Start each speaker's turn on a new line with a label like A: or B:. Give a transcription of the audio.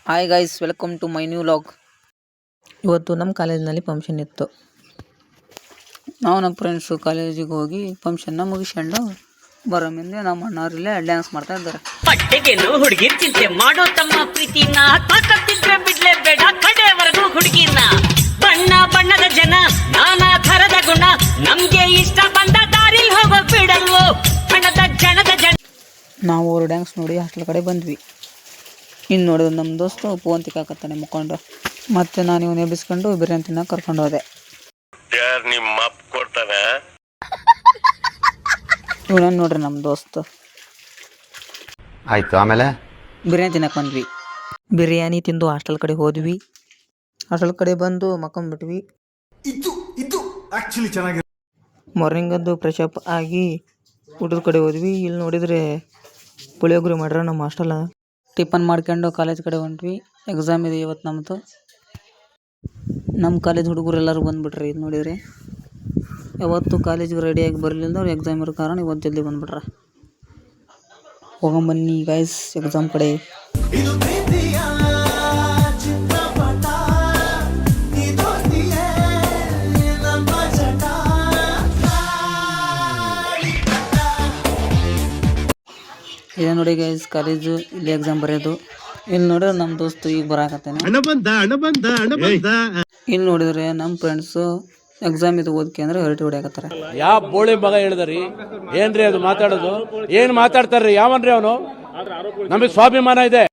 A: Hi guys, welcome to my new vlog.
B: ಇವತ್ತು ನಮ್ಮ ಕಾಲೇಜಿನಲ್ಲಿ ಫಂಕ್ಷನ್ ಇತ್ತು.
A: ನಾವು ನಮ್ಮ ಫ್ರೆಂಡ್ಸು ಕಾಲೇಜಿಗೆ ಹೋಗಿ ಫಂಕ್ಷನ್ನ ಮುಗಿಸ್ಕೊಂಡು ಬರೋ ಮುಂದೆ ನಮ್ಮ ಅಣ್ಣವ್ರಲ್ಲೇ ಡ್ಯಾನ್ಸ್ ಮಾಡ್ತಾ ಇದ್ದಾರೆ.
C: ಪಟ್ಟೆಗೆನು ಹುಡುಗಿ ಚಿಂತೆ ಮಾಡೋ ತಮ್ಮ ಪ್ರೀತಿನ ತಾಕತ್ತಿದ್ರೆ ಬಿಡ್ಲೇ ಬೇಡ ಕಡೆವರೆಗೂ ಹುಡುಗಿನ. ಬಣ್ಣ ಬಣ್ಣದ ಜನ ನಾನಾ ಥರದ ಗುಣ ನಮ್ಗೆ ಇಷ್ಟ ಬಂದ ದಾರಿಲ್ ಹೋಗೋ ಬಿಡಲ್ವೋ ಬಣ್ಣದ ಜನದ ಜನ.
A: ನಾವು ಅವ್ರ ಡ್ಯಾನ್ಸ್ ನೋಡಿ ಹಾಸ್ಟೆಲ್ ಕಡೆ ಬಂದ್ವಿ. ಇನ್ನು ನೋಡಿದ್ರೆ ನಮ್ಮ ದೋಸ್ತು ಫೋನ್ ತಿಕ್ಕಾಕತ್ತಾನೆ ಮುಕ್ಕೊಂಡು. ಮತ್ತೆ ನಾನು ಇವನು ಎಬ್ಬಿಸ್ಕೊಂಡು ಬಿರಿಯಾನಿ ತಿನ್ನಕ್ಕೆ ಕರ್ಕೊಂಡು ಹೋದೆ. ಇವನನ್ನು ನೋಡ್ರಿ ನಮ್ಮ ದೋಸ್ತು.
D: ಆಯ್ತು, ಆಮೇಲೆ
A: ಬಿರಿಯಾನಿ ತಿನ್ನಕ್ಕೆ ಬಂದ್ವಿ.
B: ಬಿರಿಯಾನಿ ತಿಂದು ಹಾಸ್ಟೆಲ್ ಕಡೆ ಹೋದ್ವಿ.
A: ಹಾಸ್ಟೆಲ್ ಕಡೆ ಬಂದು ಮಕ್ಕೊಂಬಿಟ್ವಿ.
B: ಮಾರ್ನಿಂಗ್ ಎದ್ದು ಫ್ರೆಶ್ ಅಪ್ ಆಗಿ ಊಟದ ಕಡೆ ಹೋದ್ವಿ. ಇಲ್ಲಿ ನೋಡಿದರೆ ಪುಳಿಯೋಗರೆ ಮಾಡ್ರ ನಮ್ಮ ಹಾಸ್ಟೆಲ್.
A: ಟಿಫನ್ ಮಾಡ್ಕೊಂಡು ಕಾಲೇಜ್ ಕಡೆ ಹೊಂಟ್ವಿ. ಎಕ್ಸಾಮ್ ಇದೆ ಇವತ್ತು ನಮ್ಮದು. ನಮ್ಮ ಕಾಲೇಜ್ ಹುಡುಗರು ಎಲ್ಲರೂ ಬಂದುಬಿಟ್ರೆ. ಇದು ನೋಡಿದರೆ ಯಾವತ್ತು ಕಾಲೇಜಿಗೆ ರೆಡಿಯಾಗಿ ಬರಲಿಲ್ಲ ಅವ್ರು ಎಕ್ಸಾಮ್ ಇರೋ ಕಾರಣ ಇವತ್ತು ಜಲ್ದಿ ಬಂದುಬಿಟ್ರೆ. ಹೋಗಂಬನ್ನಿ ಗೈಸ್ ಎಕ್ಸಾಮ್ ಕಡೆ. ಇದೆ ನೋಡಿ ಗೈಸ್ ಕಾಲೇಜು, ಇಲ್ಲಿ ಎಕ್ಸಾಮ್ ಬರೆಯೋದು. ಇಲ್ಲಿ ನೋಡಿದ್ರೆ ನಮ್ಮ ದೋಸ್ತು ಈಗ ಬರಾಕತ್ತೇನೆ. ಇಲ್ಲಿ ನೋಡಿದ್ರೆ ನಮ್ಮ ಫ್ರೆಂಡ್ಸು ಎಕ್ಸಾಮ್ ಇದು ಓದ್ಕೆ ಅಂದ್ರೆ ಹೊರಟಿ ಹೊಡಿಯಾಕತ್ತಾರೆ.
E: ಯಾವ ಬೋಳಿ ಮಗ ಹೇಳಿದ್ರಿ ಏನ್ರಿ ಅದು ಮಾತಾಡೋದು? ಏನ್ ಮಾತಾಡ್ತಾರ್ರಿ? ಯಾವನ್ರಿ ಅವನು? ನಮಗೆ ಸ್ವಾಭಿಮಾನ ಇದೆ.